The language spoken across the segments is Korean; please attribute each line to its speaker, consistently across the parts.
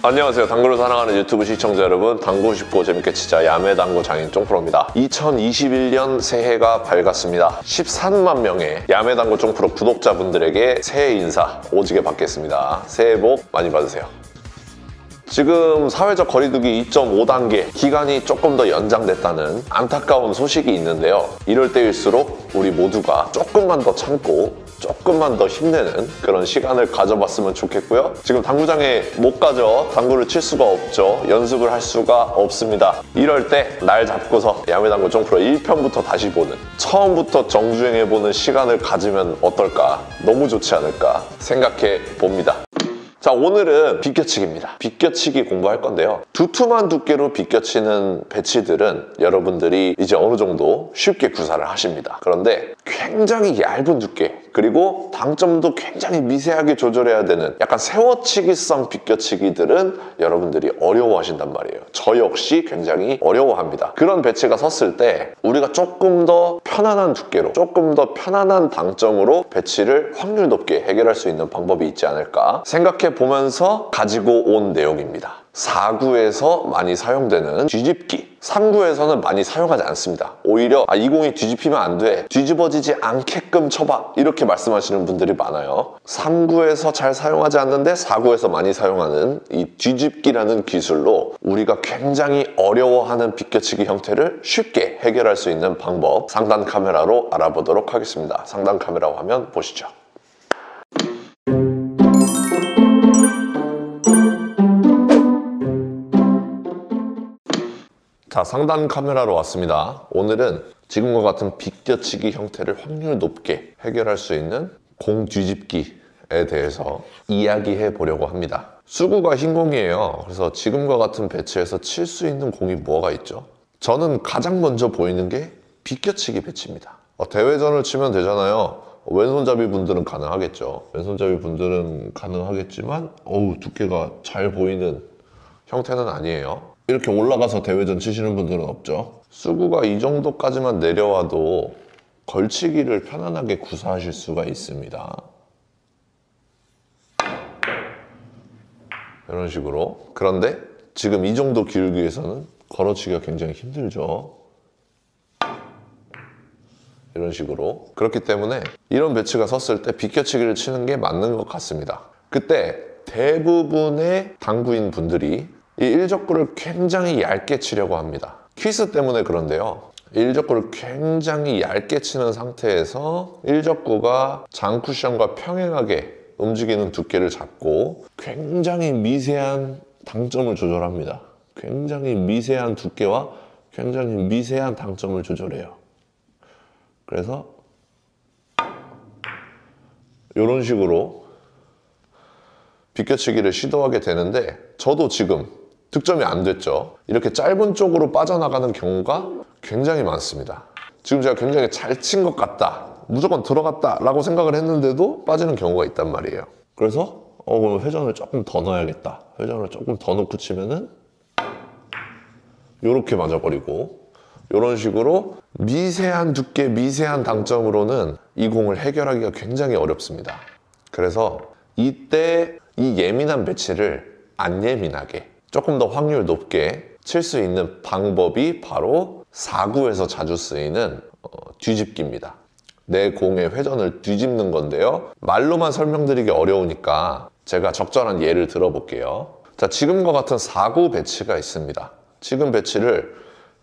Speaker 1: 안녕하세요. 당구를 사랑하는 유튜브 시청자 여러분, 당구 쉽고 재밌게 치자 야매당구 장인 쫑프로입니다. 2021년 새해가 밝았습니다. 13만 명의 야매당구 쫑프로 구독자분들에게 새해 인사 오지게 받겠습니다. 새해 복 많이 받으세요. 지금 사회적 거리두기 2.5단계 기간이 조금 더 연장됐다는 안타까운 소식이 있는데요. 이럴 때일수록 우리 모두가 조금만 더 참고 조금만 더 힘내는 그런 시간을 가져봤으면 좋겠고요. 지금 당구장에 못 가죠. 당구를 칠 수가 없죠. 연습을 할 수가 없습니다. 이럴 때 날 잡고서 야매당구 쫑프로 1편부터 다시 보는, 처음부터 정주행해보는 시간을 가지면 어떨까? 너무 좋지 않을까 생각해 봅니다. 자, 오늘은 비껴치기입니다. 비껴치기 공부할 건데요. 두툼한 두께로 비껴치는 배치들은 여러분들이 이제 어느 정도 쉽게 구사를 하십니다. 그런데 굉장히 얇은 두께, 그리고 당점도 굉장히 미세하게 조절해야 되는 약간 세워치기성 비껴치기들은 여러분들이 어려워하신단 말이에요. 저 역시 굉장히 어려워합니다. 그런 배치가 섰을 때 우리가 조금 더 편안한 두께로, 조금 더 편안한 당점으로 배치를 확률 높게 해결할 수 있는 방법이 있지 않을까 생각해 보면서 가지고 온 내용입니다. 4구에서 많이 사용되는 뒤집기, 3구에서는 많이 사용하지 않습니다. 오히려 이 공이 뒤집히면 안 돼, 뒤집어지지 않게끔 쳐봐, 이렇게 말씀하시는 분들이 많아요. 3구에서 잘 사용하지 않는데 4구에서 많이 사용하는 이 뒤집기라는 기술로 우리가 굉장히 어려워하는 비껴치기 형태를 쉽게 해결할 수 있는 방법, 상단 카메라로 알아보도록 하겠습니다. 상단 카메라 화면 보시죠. 자, 상단 카메라로 왔습니다. 오늘은 지금과 같은 비껴치기 형태를 확률 높게 해결할 수 있는 공 뒤집기에 대해서 이야기해 보려고 합니다. 수구가 흰 공이에요. 그래서 지금과 같은 배치에서 칠 수 있는 공이 뭐가 있죠? 저는 가장 먼저 보이는 게 비껴치기 배치입니다. 대회전을 치면 되잖아요. 왼손잡이 분들은 가능하겠죠. 왼손잡이 분들은 가능하겠지만 두께가 잘 보이는 형태는 아니에요. 이렇게 올라가서 대회전 치시는 분들은 없죠. 수구가 이 정도까지만 내려와도 걸치기를 편안하게 구사하실 수가 있습니다. 이런 식으로. 그런데 지금 이 정도 기울기에서는 걸어치기가 굉장히 힘들죠. 이런 식으로. 그렇기 때문에 이런 배치가 섰을 때 비껴치기를 치는 게 맞는 것 같습니다. 그때 대부분의 당구인 분들이 이 일적구를 굉장히 얇게 치려고 합니다. 퀴스 때문에 그런데요. 일적구를 굉장히 얇게 치는 상태에서 일적구가 장쿠션과 평행하게 움직이는 두께를 잡고 굉장히 미세한 당점을 조절합니다. 굉장히 미세한 두께와 굉장히 미세한 당점을 조절해요. 그래서 이런 식으로 비껴치기를 시도하게 되는데, 저도 지금 득점이 안 됐죠. 이렇게 짧은 쪽으로 빠져나가는 경우가 굉장히 많습니다. 지금 제가 굉장히 잘 친 것 같다, 무조건 들어갔다 라고 생각을 했는데도 빠지는 경우가 있단 말이에요. 그래서 그럼 회전을 조금 더 넣어야겠다, 회전을 조금 더 넣고 치면은 이렇게 맞아버리고, 이런 식으로 미세한 두께, 미세한 당점으로는 이 공을 해결하기가 굉장히 어렵습니다. 그래서 이때 이 예민한 배치를 안 예민하게, 조금 더 확률 높게 칠 수 있는 방법이 바로 4구에서 자주 쓰이는 뒤집기입니다. 내 공의 회전을 뒤집는 건데요. 말로만 설명드리기 어려우니까 제가 적절한 예를 들어볼게요. 자, 지금과 같은 4구 배치가 있습니다. 지금 배치를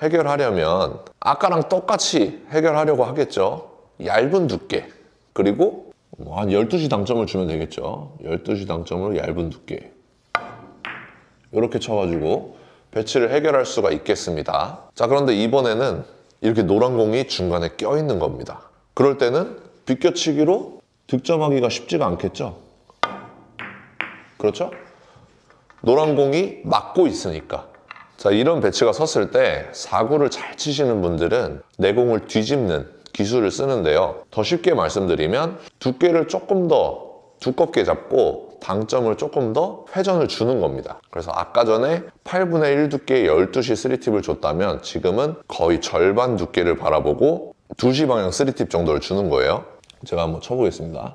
Speaker 1: 해결하려면 아까랑 똑같이 해결하려고 하겠죠. 얇은 두께, 그리고 한 12시 당점을 주면 되겠죠. 12시 당점으로 얇은 두께, 이렇게 쳐가지고 배치를 해결할 수가 있겠습니다. 자, 그런데 이번에는 이렇게 노란 공이 중간에 껴있는 겁니다. 그럴 때는 비껴치기로 득점하기가 쉽지가 않겠죠. 그렇죠? 노란 공이 막고 있으니까. 자, 이런 배치가 섰을 때 4구를 잘 치시는 분들은 내 공을 뒤집는 기술을 쓰는데요. 더 쉽게 말씀드리면 두께를 조금 더 두껍게 잡고 당점을 조금 더 회전을 주는 겁니다. 그래서 아까 전에 8분의 1 두께의 12시 3팁을 줬다면 지금은 거의 절반 두께를 바라보고 2시 방향 3팁 정도를 주는 거예요. 제가 한번 쳐보겠습니다.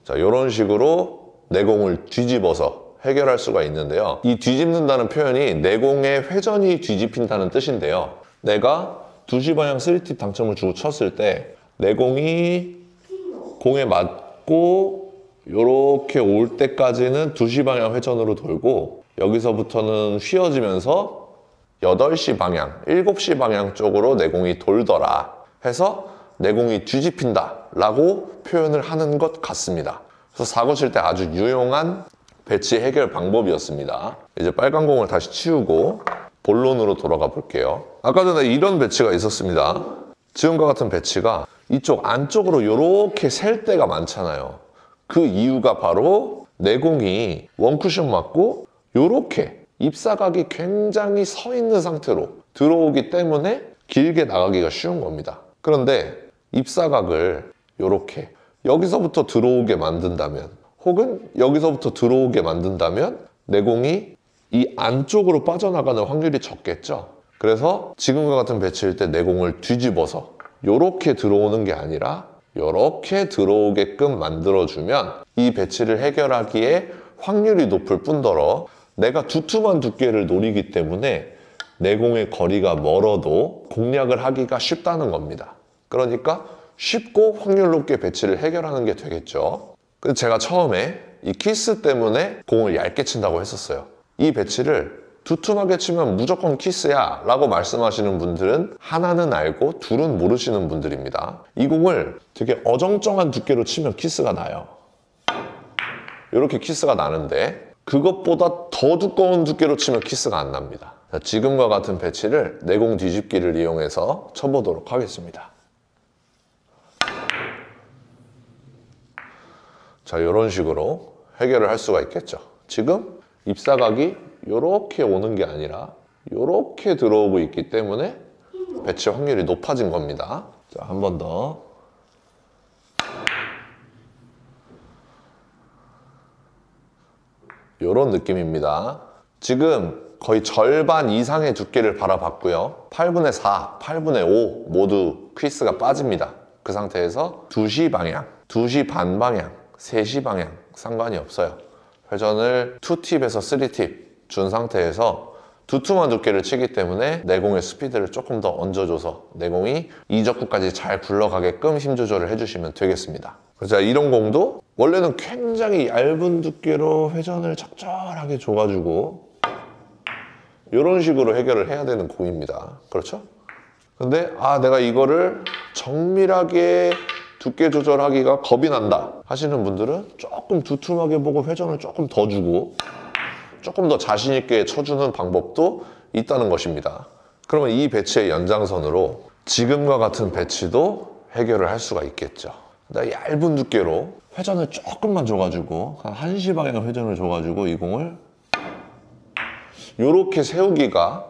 Speaker 1: 자, 이런 식으로 내공을 뒤집어서 해결할 수가 있는데요. 이 뒤집는다는 표현이 내공의 회전이 뒤집힌다는 뜻인데요. 내가 2시 방향 3팁 당점을 주고 쳤을 때 내공이 공에 맞고 이렇게 올 때까지는 2시 방향 회전으로 돌고 여기서부터는 휘어지면서 8시 방향, 7시 방향 쪽으로 내공이 돌더라 해서 내공이 뒤집힌다 라고 표현을 하는 것 같습니다. 그래서 사고 칠 때 아주 유용한 배치 해결 방법이었습니다. 이제 빨간 공을 다시 치우고 본론으로 돌아가 볼게요. 아까 전에 이런 배치가 있었습니다. 지금과 같은 배치가 이쪽 안쪽으로 이렇게 셀 때가 많잖아요. 그 이유가 바로 내공이 원쿠션 맞고 이렇게 입사각이 굉장히 서 있는 상태로 들어오기 때문에 길게 나가기가 쉬운 겁니다. 그런데 입사각을 이렇게 여기서부터 들어오게 만든다면 혹은 여기서부터 들어오게 만든다면 내공이 이 안쪽으로 빠져나가는 확률이 적겠죠. 그래서 지금과 같은 배치일 때 내공을 뒤집어서 이렇게 들어오는 게 아니라 이렇게 들어오게끔 만들어주면 이 배치를 해결하기에 확률이 높을 뿐더러 내가 두툼한 두께를 노리기 때문에 내공의 거리가 멀어도 공략을 하기가 쉽다는 겁니다. 그러니까 쉽고 확률 높게 배치를 해결하는 게 되겠죠. 그래서 제가 처음에 이 키스 때문에 공을 얇게 친다고 했었어요. 이 배치를 두툼하게 치면 무조건 키스야 라고 말씀하시는 분들은 하나는 알고 둘은 모르시는 분들입니다. 이 공을 되게 어정쩡한 두께로 치면 키스가 나요. 이렇게 키스가 나는데 그것보다 더 두꺼운 두께로 치면 키스가 안 납니다. 자, 지금과 같은 배치를 내공 뒤집기를 이용해서 쳐보도록 하겠습니다. 자, 이런 식으로 해결을 할 수가 있겠죠. 지금 입사각이 이렇게 오는 게 아니라 이렇게 들어오고 있기 때문에 배치 확률이 높아진 겁니다. 자, 한 번 더. 이런 느낌입니다. 지금 거의 절반 이상의 두께를 바라봤고요. 8분의 4, 8분의 5 모두 퀴스가 빠집니다. 그 상태에서 2시 방향, 2시 반 방향, 3시 방향 상관이 없어요. 회전을 2팁에서 3팁 준 상태에서 두툼한 두께를 치기 때문에 내공의 스피드를 조금 더 얹어줘서 내공이 이적구까지 잘 굴러가게끔 힘 조절을 해주시면 되겠습니다. 자, 이런 공도 원래는 굉장히 얇은 두께로 회전을 적절하게 줘가지고 이런 식으로 해결을 해야 되는 공입니다. 그렇죠? 근데 내가 이거를 정밀하게 두께 조절하기가 겁이 난다 하시는 분들은 조금 두툼하게 보고 회전을 조금 더 주고 조금 더 자신 있게 쳐주는 방법도 있다는 것입니다. 그러면 이 배치의 연장선으로 지금과 같은 배치도 해결을 할 수가 있겠죠. 얇은 두께로 회전을 조금만 줘가지고 한 1시 방향 회전을 줘가지고 이 공을 이렇게 세우기가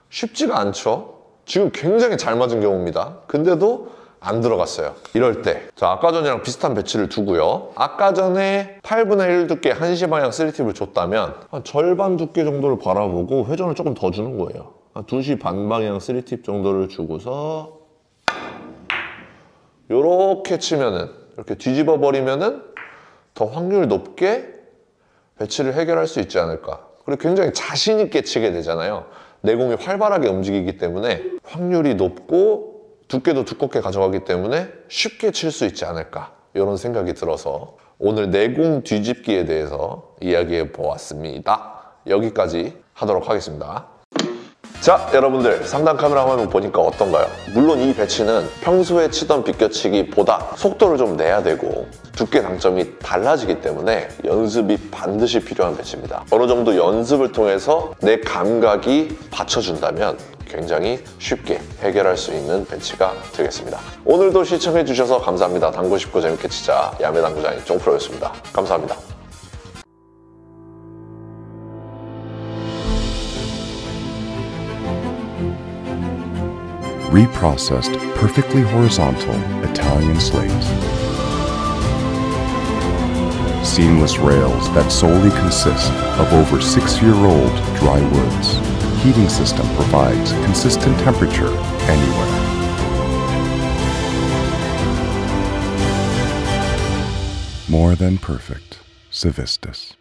Speaker 1: 쉽지가 않죠. 지금 굉장히 잘 맞은 경우입니다. 근데도 안 들어갔어요. 이럴 때 자, 아까 전이랑 비슷한 배치를 두고요. 아까 전에 8분의 1 두께 1시 방향 3팁을 줬다면 한 절반 두께 정도를 바라보고 회전을 조금 더 주는 거예요. 한 2시 반 방향 3팁 정도를 주고서 이렇게 치면은 이렇게 뒤집어 버리면은 더 확률 높게 배치를 해결할 수 있지 않을까. 그리고 굉장히 자신 있게 치게 되잖아요. 내공이 활발하게 움직이기 때문에 확률이 높고 두께도 두껍게 가져가기 때문에 쉽게 칠 수 있지 않을까 이런 생각이 들어서 오늘 내공 뒤집기에 대해서 이야기해 보았습니다. 여기까지 하도록 하겠습니다. 자, 여러분들 3단 카메라 화면 보니까 어떤가요? 물론 이 배치는 평소에 치던 비껴치기보다 속도를 좀 내야 되고 두께 당점이 달라지기 때문에 연습이 반드시 필요한 배치입니다. 어느 정도 연습을 통해서 내 감각이 받쳐준다면 굉장히 쉽게 해결할 수 있는 배치가 되겠습니다. 오늘도 시청해주셔서 감사합니다. 당구 쉽고 재밌게 치자 야매당구장인 쫑프로였습니다. 감사합니다.
Speaker 2: Reprocessed, perfectly horizontal Italian slate. Seamless rails that solely consist of over 6-year-old dry woods. Heating system provides consistent temperature anywhere. More than perfect. Civistus.